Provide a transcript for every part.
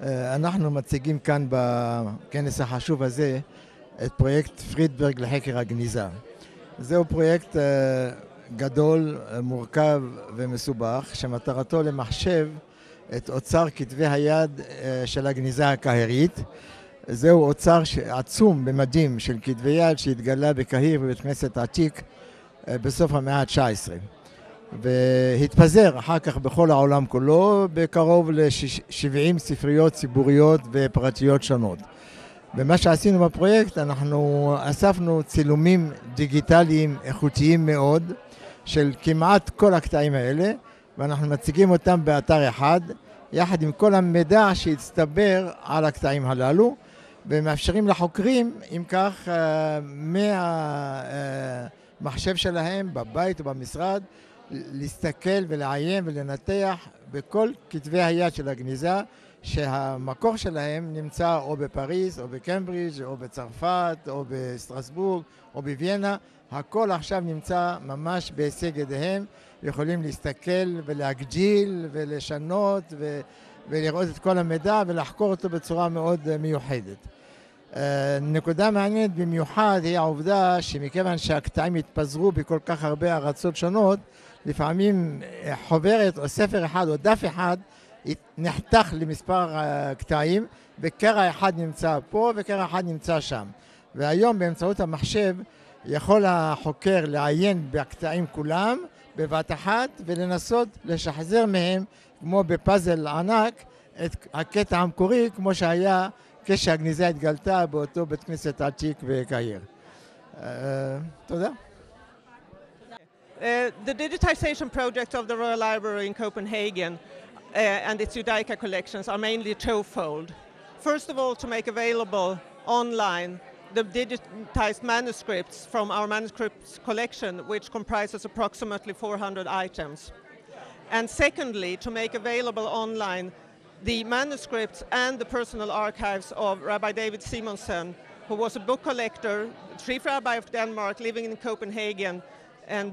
אנחנו מציגים כאן בכנס החשוב הזה את פרויקט פרידברג לחקר הגניזה. זהו פרויקט גדול, מורכב ומסובך, שמטרתו למחשב את אוצר כתבי היד של הגניזה הקהירית. זהו אוצר עצום במדים של כתבי יד שהתגלה בקהיר בבית כנסת עתיק בסוף המאה ה-19. והתפזר אחר כך בכל העולם כולו בקרוב ל-70 ספריות ציבוריות ופרטיות שונות. ומה שעשינו בפרויקט, אנחנו אספנו צילומים דיגיטליים איכותיים מאוד של כמעט כל הקטעים האלה, ואנחנו מציגים אותם באתר אחד, יחד עם כל המידע שהצטבר על הקטעים הללו, ומאפשרים לחוקרים, אם כך, מהמחשב שלהם בבית או במשרד, להסתכל ולעיין ולנתח בכל כתבי היד של הגניזה, שהמקור שלהם נמצא או בפריז, או בקמברידג', או בצרפת, או בסטרסבורג, או בוויינה. הכל עכשיו נמצא ממש בהישג ידיהם, יכולים להסתכל ולהגדיל ולשנות ולראות את כל המידע ולחקור אותו בצורה מאוד מיוחדת. נקודה מעניינת במיוחד היא העובדה שמכיוון שהקטעים התפזרו בכל כך הרבה ארצות שונות, לפעמים חוברת או ספר אחד או דף אחד נחתך למספר קטעים, וקרע אחד נמצא פה וקרע אחד נמצא שם. והיום באמצעות המחשב יכול החוקר לעיין בקטעים כולם בבת אחת ולנסות לשחזר מהם כמו בפאזל ענק את הקטע המקורי כמו שהיה כשהגניזה התגלתה באותו בית כנסת עתיק בקהיר. תודה. The digitization project of the Royal Library in Copenhagen and its Judaica collections are mainly twofold. First of all, to make available online the digitized manuscripts from our manuscripts collection, which comprises approximately 400 items. And secondly, to make available online the manuscripts and the personal archives of Rabbi David Simonsen, who was a book collector, chief rabbi of Denmark, living in Copenhagen, and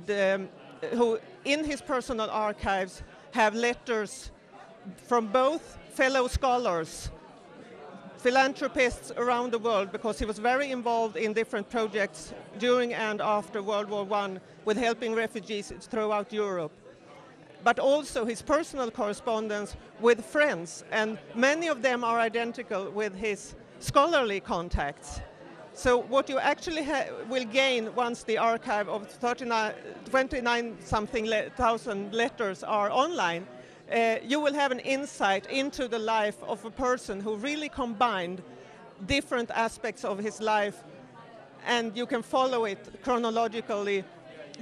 who in his personal archives have letters from both fellow scholars, philanthropists around the world, because he was very involved in different projects during and after World War I with helping refugees throughout Europe. But also his personal correspondence with friends, and many of them are identical with his scholarly contacts. So what you actually will gain once the archive of 29-something thousand letters are online, you will have an insight into the life of a person who really combined different aspects of his life, and you can follow it chronologically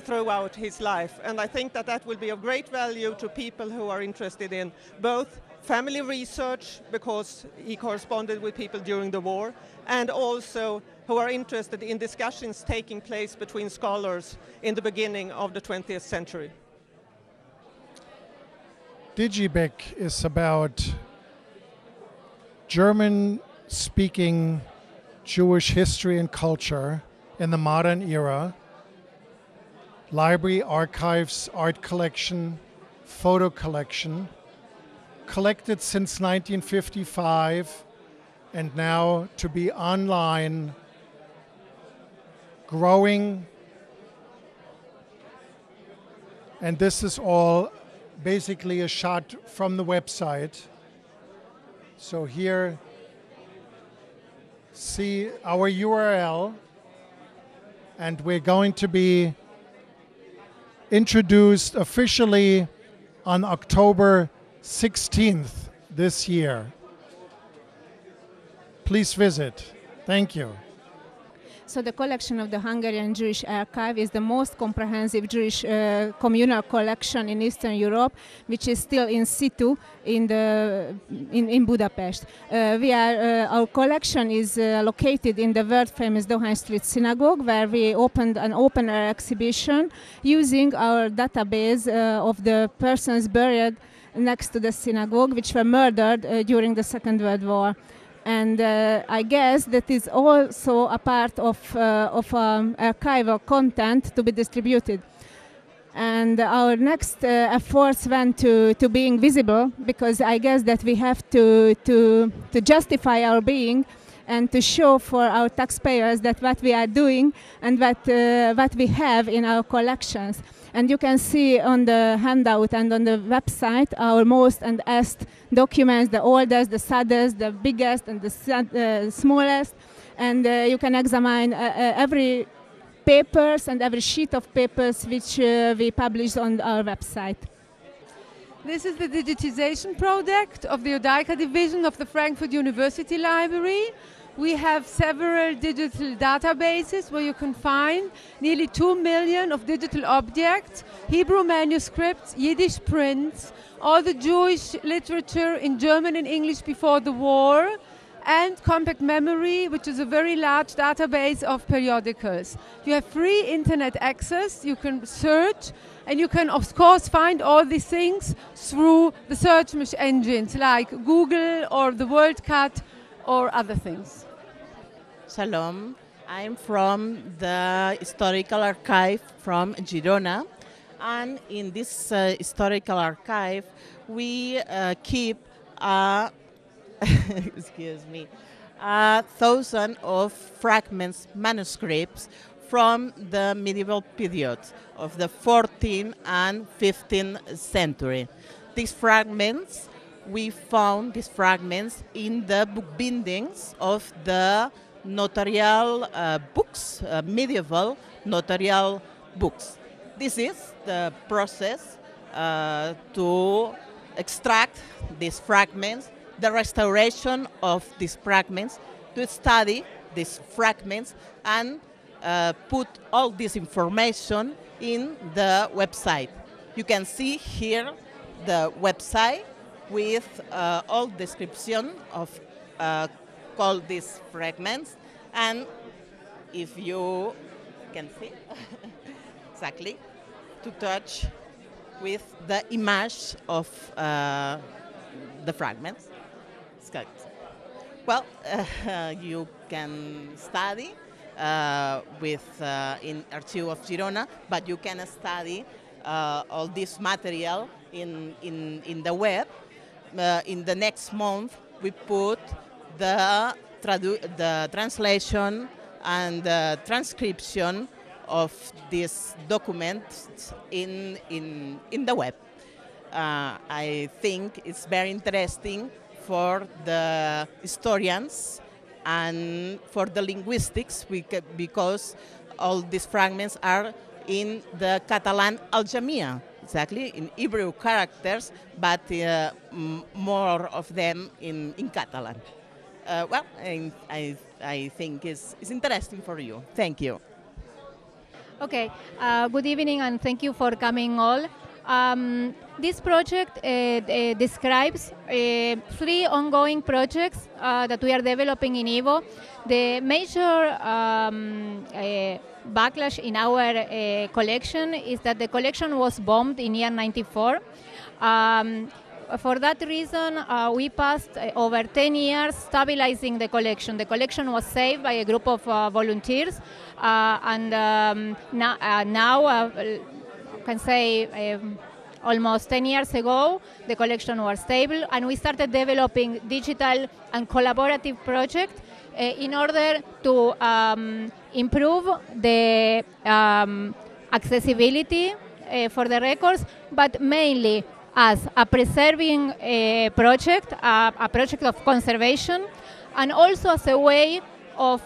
throughout his life. And I think that that will be of great value to people who are interested in both family research, because he corresponded with people during the war, and also who are interested in discussions taking place between scholars in the beginning of the 20th century. DigiBaeck is about German-speaking Jewish history and culture in the modern era. Library, archives, art collection, photo collection, collected since 1955, and now to be online, growing. And this is all basically a shot from the website. So here, see our URL, and we're going to be introduced officially on October 16th this year. Please visit. Thank you. So the collection of the Hungarian Jewish Archive is the most comprehensive Jewish communal collection in Eastern Europe, which is still in situ in Budapest. Our collection is located in the world-famous Dohány Street Synagogue, where we opened an open-air exhibition using our database of the persons buried next to the synagogue, which were murdered during the Second World War. And I guess that is also a part of archival content to be distributed. And our next efforts went to being visible, because I guess that we have to justify our being and to show for our taxpayers that what we are doing and what we have in our collections. And you can see on the handout and on the website our most and best documents, the oldest, the saddest, the biggest, and the smallest. And you can examine every papers and every sheet of papers which we publish on our website. This is the digitization project of the Judaica division of the Frankfurt University Library. We have several digital databases where you can find nearly 2 million of digital objects, Hebrew manuscripts, Yiddish prints, all the Jewish literature in German and English before the war, and compact memory, which is a very large database of periodicals. You have free internet access, you can search, and you can of course find all these things through the search engines like Google or the WorldCat or other things. Shalom, I'm from the Historical Archive from Girona, and in this Historical Archive we keep excuse me, 1,000 of fragments, manuscripts from the medieval period of the 14th and 15th century. These fragments, we found these fragments in the book bindings of the notarial books, medieval notarial books. This is the process to extract these fragments, the restoration of these fragments, to study these fragments and put all this information in the website. You can see here the website with all description of all these fragments, and if you can see exactly, to touch with the image of the fragments. Well, you can study with in Archive of Girona, but you can study all this material in the web. In the next month, we put the translation and the transcription of these documents in the web. I think it's very interesting for the historians and for the linguistics, because all these fragments are in the Catalan Aljamia, exactly, in Hebrew characters, but more of them in Catalan. Well, I think it's interesting for you. Thank you. Okay, good evening and thank you for coming all. This project describes 3 ongoing projects that we are developing in IWO. The major backlash in our collection is that the collection was bombed in year 94. For that reason, we passed over 10 years stabilizing the collection. The collection was saved by a group of volunteers, and now I can say almost 10 years ago, the collection was stable, and we started developing digital and collaborative projects in order to improve the accessibility for the records, but mainly as a preserving project, a project of conservation, and also as a way of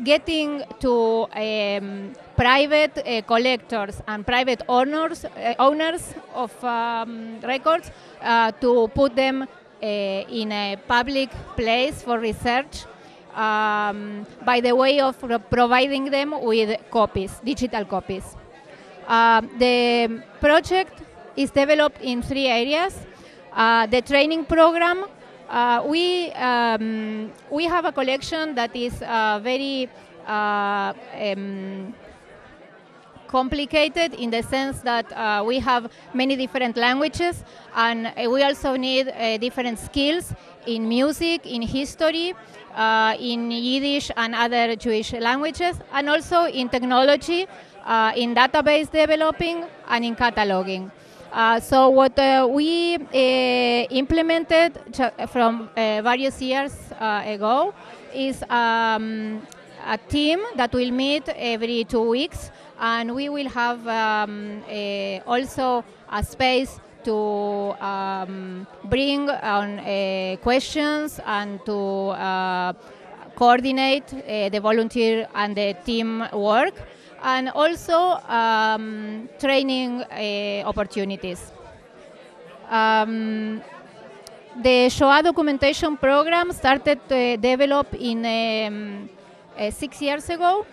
getting to private collectors and private owners of records to put them in a public place for research by the way of providing them with copies, digital copies. The project is developed in 3 areas. The training program, we have a collection that is very complicated in the sense that we have many different languages, and we also need different skills in music, in history, in Yiddish and other Jewish languages, and also in technology. in database developing, and in cataloging. So what we implemented from various years ago is a team that will meet every 2 weeks, and we will have also a space to bring on questions and to coordinate the volunteer and the team work, and also training opportunities. The Shoah documentation program started to develop in 6 years ago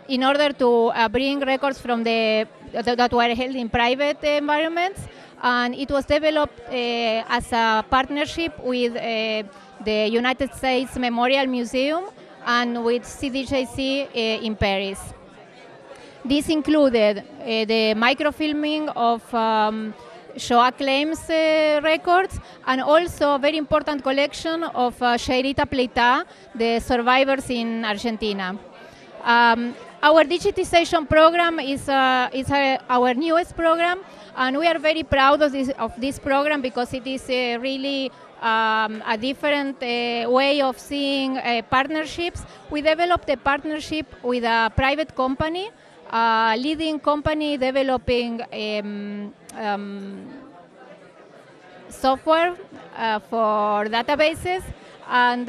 in order to bring records from that were held in private environments, and it was developed as a partnership with the United States Memorial Museum and with CDJC in Paris. This included the microfilming of Shoah claims records, and also a very important collection of Sheirita Pleita, the survivors in Argentina. Our digitization program is our newest program, and we are very proud of this program because it is really a different way of seeing partnerships. We developed a partnership with a private company, a leading company developing software for databases, and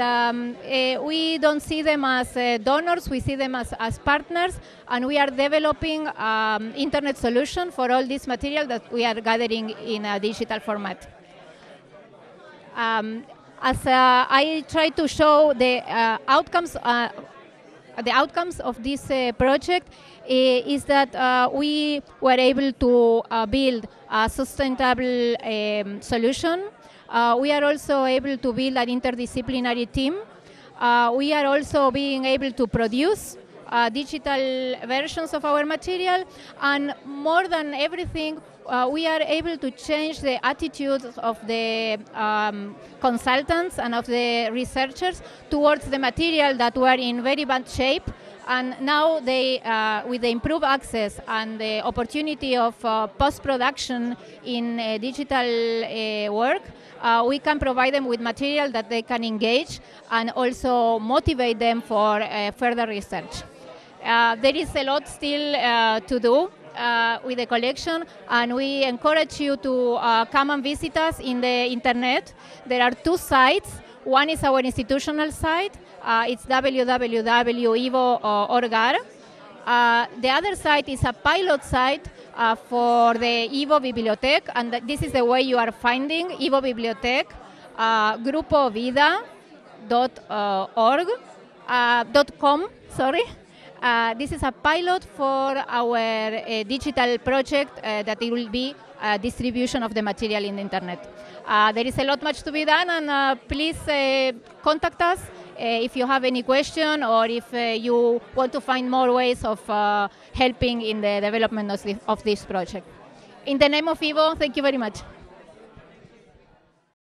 we don't see them as donors, we see them as partners, and we are developing internet solution for all this material that we are gathering in a digital format. As I try to show the outcomes of this project is that we were able to build a sustainable solution. We are also able to build an interdisciplinary team. We are also being able to produce digital versions of our material, and more than everything, we are able to change the attitudes of the consultants and of the researchers towards the material that were in very bad shape. And now they, with the improved access and the opportunity of post-production in digital work, we can provide them with material that they can engage and also motivate them for further research. There is a lot still to do with the collection, and we encourage you to come and visit us in the internet. There are 2 sites. One is our institutional site. It's www.iwo.org. The other site is a pilot site for the IWO Bibliothek, and this is the way you are finding IWO Bibliothek, grupovida.org.com, sorry. This is a pilot for our digital project that it will be distribution of the material in the internet. There is a lot much to be done, and please contact us if you have any question or if you want to find more ways of helping in the development of this project. In the name of IWO, thank you very much.